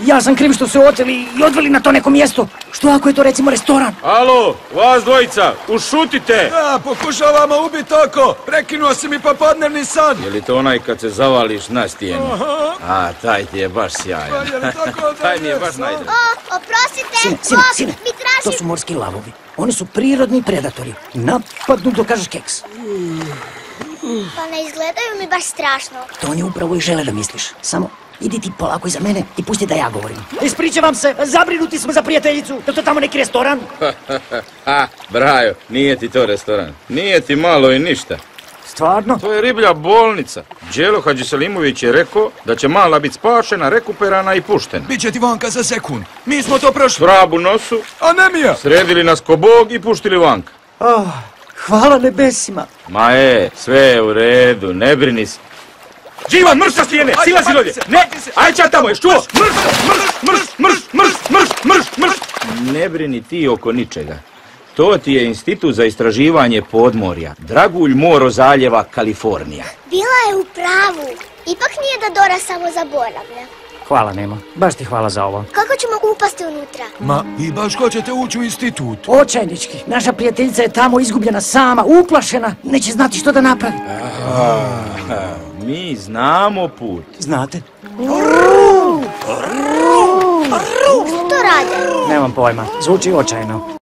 Ja sam kriv što su oteli i odveli na to neko mjesto. Što ako je to recimo restoran? Alo, vas dvojica, ušutite! Da, pokušavamo ubiti oko. Prekinuo si mi popodnevni san. Je li to onaj kad se zavališ na stijenu? A, taj ti je baš sjajan. Taj mi je baš najbolji. O, oprostite, Sine, mi to tražim... su morski lavovi. Oni su prirodni predatori. Napadnu dok kažeš keks. Pa ne izgledaju mi baš strašno. To oni upravo i žele da misliš. Samo idi ti polako iza mene i pusti da ja govorim. Ispričavam se, zabrinuti smo za prijateljicu. Je to tamo neki restoran? Ha, Brajo, nije ti to restoran. Nije ti malo i ništa. Stvarno? To je riblja bolnica. Đelo Hadžiselimović je rekao da će mala biti spašena, rekuperana i puštena. Biće ti vanka za sekund. Mi smo to prošli. Vrabu nosu, Anemija. sredili nas ko Bog i puštili vanka. Oh, hvala nebesima. Ma sve je u redu, ne brini se. Živan, mrš sa stijene, silazi dolje! Ne, aj ča tamo, ješ čuo? Mrš! Ne brini ti oko ničega. To ti je Institut za istraživanje podmorja. Dragulj Moro zaljeva, Kalifornija. Bila je u pravu. Ipak nije da Dora samo zaboravlja. Hvala, Nemo. Baš ti hvala za ovo. Kako ćemo upasti unutra? Ma, vi baš hoćete ući u institut. Očajnički. Naša prijateljica je tamo izgubljena sama, uplašena. Neće znati što da napravi. Mi znamo put. Znate? Što to rade? Nemam pojma. Zvuči očajno.